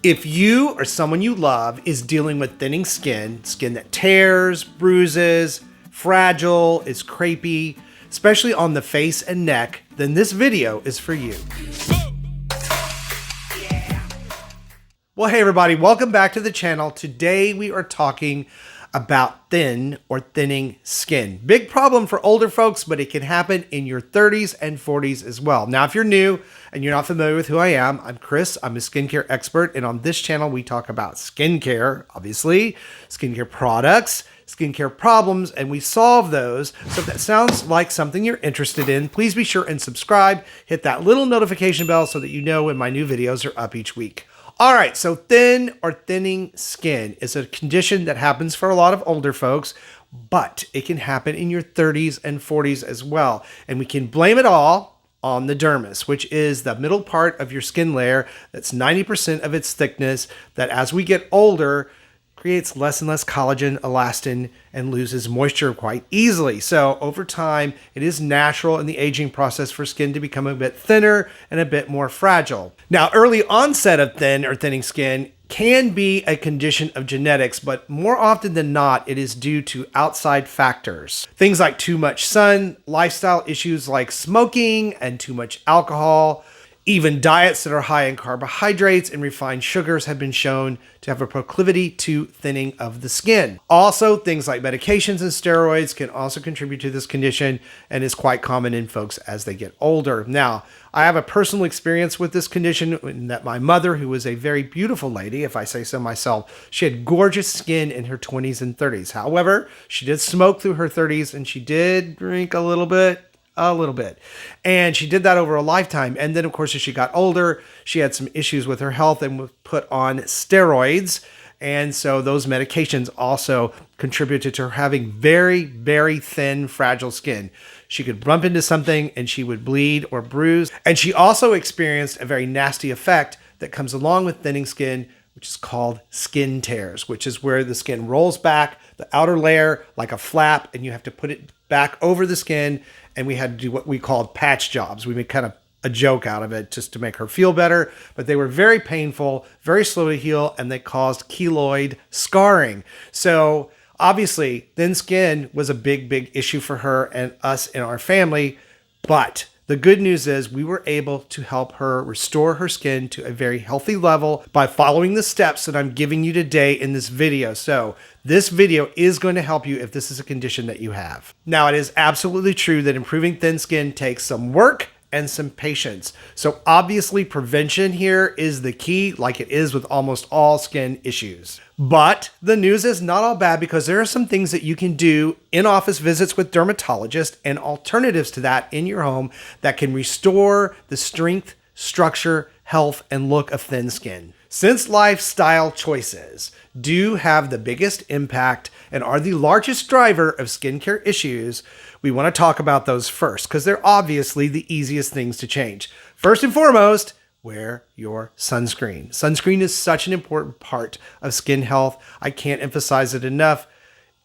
If you or someone you love is dealing with thinning skin, skin that tears, bruises, fragile, is crepey, especially on the face and neck, then this video is for you. Well, hey everybody, welcome back to the channel. Today we are talking about thin or thinning skin. Big problem for older folks, but it can happen in your 30s and 40s as well. Now, if you're new and you're not familiar with who I am, I'm Chris. I'm a skincare expert, and on this channel we talk about skincare, obviously, skincare products, skincare problems, and we solve those. So if that sounds like something you're interested in, please be sure and subscribe. Hit that little notification bell so that you know when my new videos are up each week. All right, so thin or thinning skin is a condition that happens for a lot of older folks, but it can happen in your 30s and 40s as well. And we can blame it all on the dermis, which is the middle part of your skin layer that's 90% of its thickness, that as we get older, creates less and less collagen, elastin, and loses moisture quite easily. So over time, it is natural in the aging process for skin to become a bit thinner and a bit more fragile. Now, early onset of thin or thinning skin can be a condition of genetics, but more often than not, it is due to outside factors. Things like too much sun, lifestyle issues like smoking and too much alcohol. Even diets that are high in carbohydrates and refined sugars have been shown to have a proclivity to thinning of the skin. Also, things like medications and steroids can also contribute to this condition and is quite common in folks as they get older. Now, I have a personal experience with this condition in that my mother, who was a very beautiful lady, if I say so myself, she had gorgeous skin in her 20s and 30s. However, she did smoke through her 30s and she did drink a little bit. And she did that over a lifetime. And then, of course, as she got older, she had some issues with her health and was put on steroids. And so those medications also contributed to her having very, very thin, fragile skin. She could bump into something and she would bleed or bruise. And she also experienced a very nasty effect that comes along with thinning skin, which is called skin tears, which is where the skin rolls back, the outer layer like a flap, and you have to put it back over the skin. And we had to do what we called patch jobs. We made kind of a joke out of it just to make her feel better, but they were very painful, very slow to heal, and they caused keloid scarring. So obviously, thin skin was a big, big issue for her and us in our family, but the good news is we were able to help her restore her skin to a very healthy level by following the steps that I'm giving you today in this video. So this video is going to help you if this is a condition that you have. Now, it is absolutely true that improving thin skin takes some work and some patience. So obviously prevention here is the key, like it is with almost all skin issues. But the news is not all bad, because there are some things that you can do in office visits with dermatologists and alternatives to that in your home that can restore the strength, structure, health, and look of thin skin. Since lifestyle choices do have the biggest impact and are the largest driver of skincare issues, we want to talk about those first, because they're obviously the easiest things to change. First and foremost, wear your sunscreen. Sunscreen is such an important part of skin health. I can't emphasize it enough.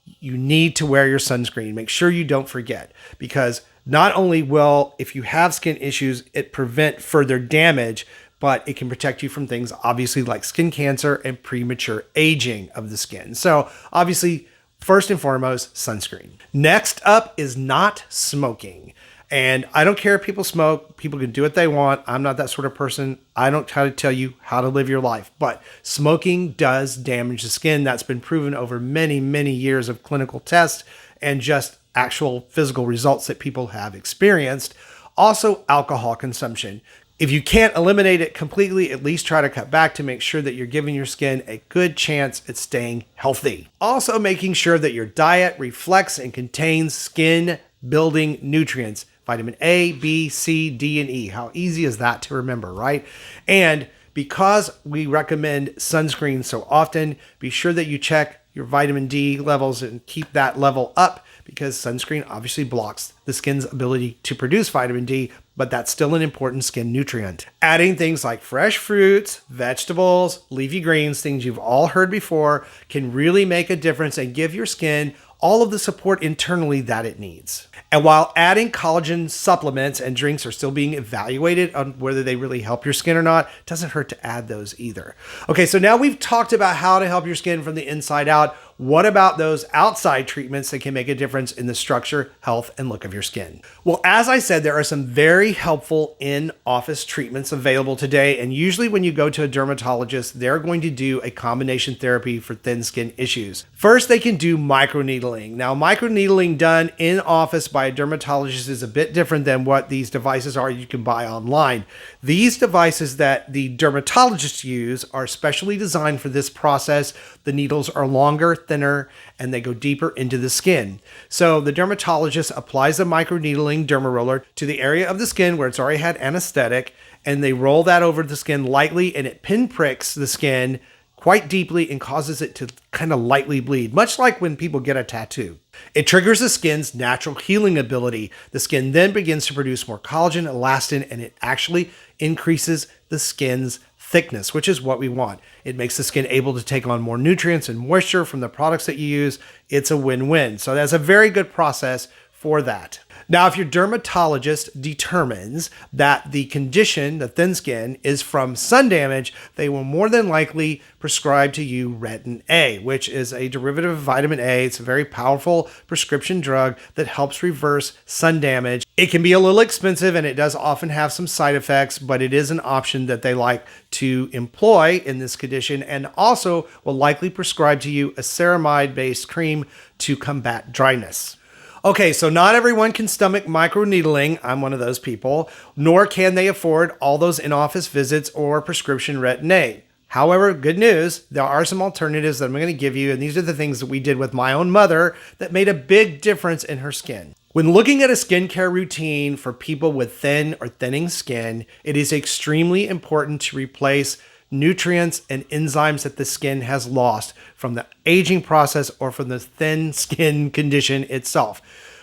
You need to wear your sunscreen. Make sure you don't forget, because not only will, if you have skin issues, it prevent further damage, but it can protect you from things obviously like skin cancer and premature aging of the skin. So obviously, first and foremost, sunscreen. Next up is not smoking. And I don't care if people smoke. People can do what they want. I'm not that sort of person. I don't try to tell you how to live your life. But smoking does damage the skin. That's been proven over many, many years of clinical tests and just actual physical results that people have experienced. Also, alcohol consumption. If you can't eliminate it completely, at least try to cut back to make sure that you're giving your skin a good chance at staying healthy. Also, making sure that your diet reflects and contains skin building nutrients. Vitamin A, B, C, D, and E. How easy is that to remember, right? And because we recommend sunscreen so often, be sure that you check your vitamin D levels and keep that level up, because sunscreen obviously blocks the skin's ability to produce vitamin D, but that's still an important skin nutrient. Adding things like fresh fruits, vegetables, leafy greens, things you've all heard before, can really make a difference and give your skin all of the support internally that it needs. And while adding collagen supplements and drinks are still being evaluated on whether they really help your skin or not, it doesn't hurt to add those either. Okay, so now we've talked about how to help your skin from the inside out. What about those outside treatments that can make a difference in the structure, health, and look of your skin? Well, as I said, there are some very helpful in-office treatments available today. And usually when you go to a dermatologist, they're going to do a combination therapy for thin skin issues. First, they can do microneedling. Now, microneedling done in office by a dermatologist is a bit different than what these devices are you can buy online. These devices that the dermatologists use are specially designed for this process. The needles are longer, thinner, and they go deeper into the skin. So the dermatologist applies a microneedling derma roller to the area of the skin where it's already had anesthetic, and they roll that over the skin lightly, and it pinpricks the skin quite deeply and causes it to kind of lightly bleed, much like when people get a tattoo. It triggers the skin's natural healing ability. The skin then begins to produce more collagen, elastin, and it actually increases the skin's thickness, which is what we want. It makes the skin able to take on more nutrients and moisture from the products that you use. It's a win-win. So that's a very good process for that. Now, if your dermatologist determines that the condition, the thin skin, is from sun damage, they will more than likely prescribe to you Retin A, which is a derivative of vitamin A. It's a very powerful prescription drug that helps reverse sun damage. It can be a little expensive and it does often have some side effects, but it is an option that they like to employ in this condition, and also will likely prescribe to you a ceramide-based cream to combat dryness. Okay, so not everyone can stomach microneedling. I'm one of those people, nor can they afford all those in-office visits or prescription Retin A. However, good news, there are some alternatives that I'm going to give you, and these are the things that we did with my own mother that made a big difference in her skin. When looking at a skincare routine for people with thin or thinning skin, it is extremely important to replace nutrients and enzymes that the skin has lost from the aging process or from the thin skin condition itself.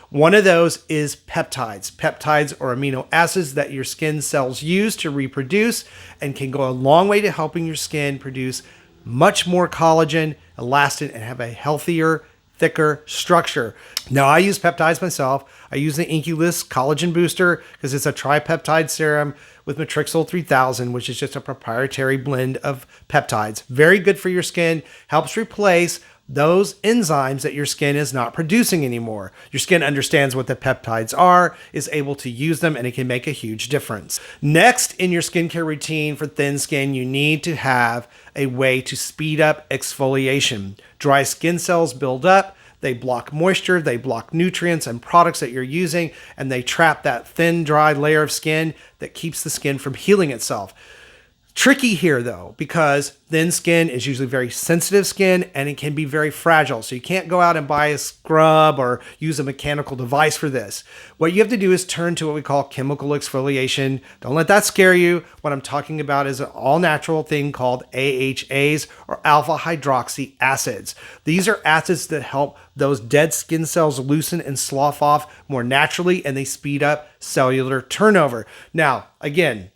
One of those is peptides. Peptides are amino acids that your skin cells use to reproduce and can go a long way to helping your skin produce much more collagen, elastin, and have a healthier, thicker structure. Now, I use peptides myself. I use the Inculus Collagen Booster because it's a tripeptide serum with Matrixyl 3000, which is just a proprietary blend of peptides. Very good for your skin, helps replace those enzymes that your skin is not producing anymore. Your skin understands what the peptides are, is able to use them, and it can make a huge difference. Next, in your skincare routine for thin skin, you need to have a way to speed up exfoliation. Dry skin cells build up, they block moisture, they block nutrients and products that you're using, and they trap that thin, dry layer of skin that keeps the skin from healing itself. Tricky here though, because thin skin is usually very sensitive skin and it can be very fragile. So you can't go out and buy a scrub or use a mechanical device for this. What you have to do is turn to what we call chemical exfoliation. Don't let that scare you. What I'm talking about is an all natural thing called AHAs, or alpha hydroxy acids. These are acids that help those dead skin cells loosen and slough off more naturally, and they speed up cellular turnover. Now, again,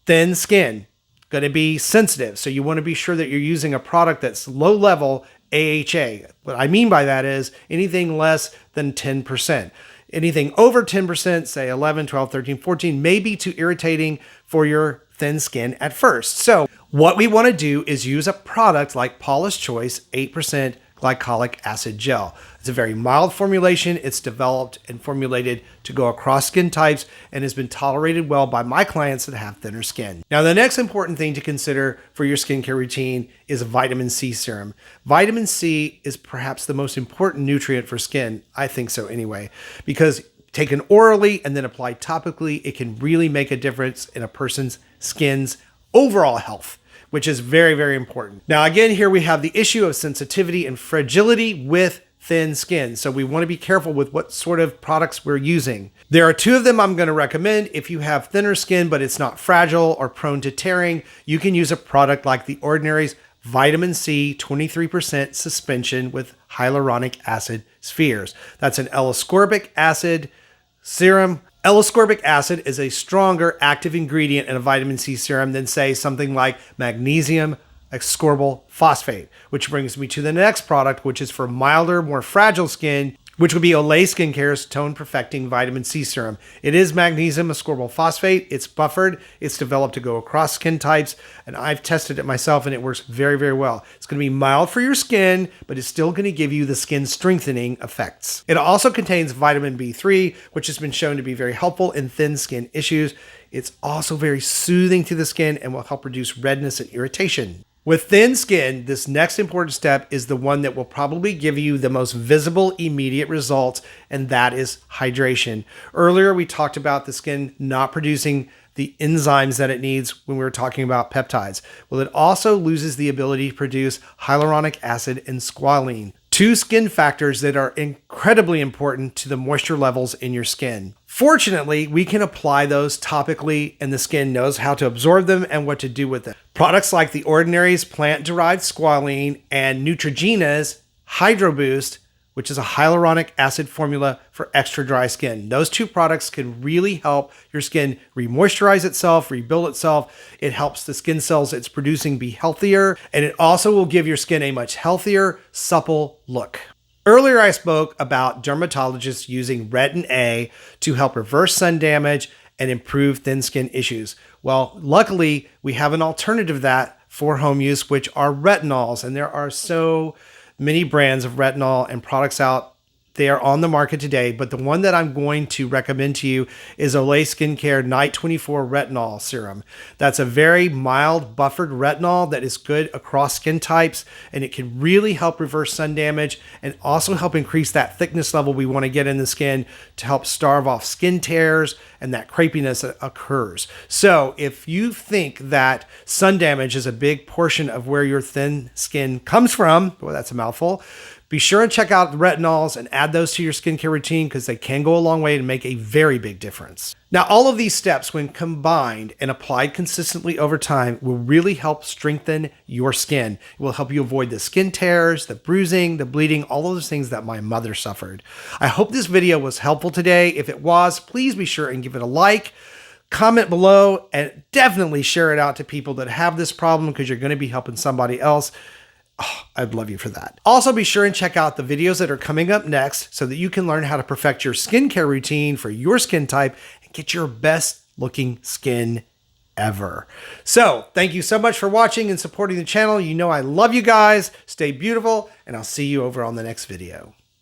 thin skin, going to be sensitive. So you want to be sure that you're using a product that's low level AHA. What I mean by that is anything less than 10%. Anything over 10%, say 11, 12, 13, 14, may be too irritating for your thin skin at first. So what we want to do is use a product like Paula's Choice 8% glycolic acid gel. It's a very mild formulation. It's developed and formulated to go across skin types and has been tolerated well by my clients that have thinner skin. Now, the next important thing to consider for your skincare routine is a vitamin C serum. Vitamin C is perhaps the most important nutrient for skin. I think so anyway, because taken orally and then applied topically, it can really make a difference in a person's skin's overall health, which is very, very important. Now, again, here we have the issue of sensitivity and fragility with thin skin. So we want to be careful with what sort of products we're using. There are two of them I'm going to recommend. If you have thinner skin, but it's not fragile or prone to tearing, you can use a product like The Ordinary's Vitamin C 23% suspension with hyaluronic acid spheres. That's an L-ascorbic acid serum. L-ascorbic acid is a stronger active ingredient in a vitamin C serum than, say, something like magnesium ascorbyl phosphate, which brings me to the next product, which is for milder, more fragile skin, which would be Olay Skincare's Tone Perfecting Vitamin C Serum. It is magnesium ascorbyl phosphate. It's buffered. It's developed to go across skin types, and I've tested it myself, and it works very, very well. It's going to be mild for your skin, but it's still going to give you the skin strengthening effects. It also contains vitamin B3, which has been shown to be very helpful in thin skin issues. It's also very soothing to the skin and will help reduce redness and irritation. With thin skin, this next important step is the one that will probably give you the most visible immediate results, and that is hydration. Earlier, we talked about the skin not producing the enzymes that it needs when we were talking about peptides. Well, it also loses the ability to produce hyaluronic acid and squalene, two skin factors that are incredibly important to the moisture levels in your skin. Fortunately, we can apply those topically, and the skin knows how to absorb them and what to do with them. Products like The Ordinary's plant-derived squalene and Neutrogena's Hydro Boost, which is a hyaluronic acid formula for extra dry skin. Those two products can really help your skin remoisturize itself, rebuild itself. It helps the skin cells it's producing be healthier, and it also will give your skin a much healthier, supple look. Earlier, I spoke about dermatologists using retin A to help reverse sun damage and improve thin skin issues. Well, luckily, we have an alternative to that for home use, which are retinols, and there are so many brands of retinol and products out. They are on the market today, but the one that I'm going to recommend to you is Olay Skincare Night 24 Retinol Serum. That's a very mild buffered retinol that is good across skin types, and it can really help reverse sun damage and also help increase that thickness level we want to get in the skin to help starve off skin tears and that crepiness that occurs. So if you think that sun damage is a big portion of where your thin skin comes from, boy, that's a mouthful, be sure and check out the retinols and add those to your skincare routine because they can go a long way and make a very big difference. Now, all of these steps, when combined and applied consistently over time, will really help strengthen your skin. It will help you avoid the skin tears, the bruising, the bleeding, all of those things that my mother suffered. I hope this video was helpful today. If it was, please be sure and give it a like. Comment below and definitely share it out to people that have this problem because you're going to be helping somebody else. Oh, I'd love you for that. Also, be sure and check out the videos that are coming up next so that you can learn how to perfect your skincare routine for your skin type and get your best looking skin ever. So thank you so much for watching and supporting the channel. You know I love you guys. Stay beautiful, and I'll see you over on the next video.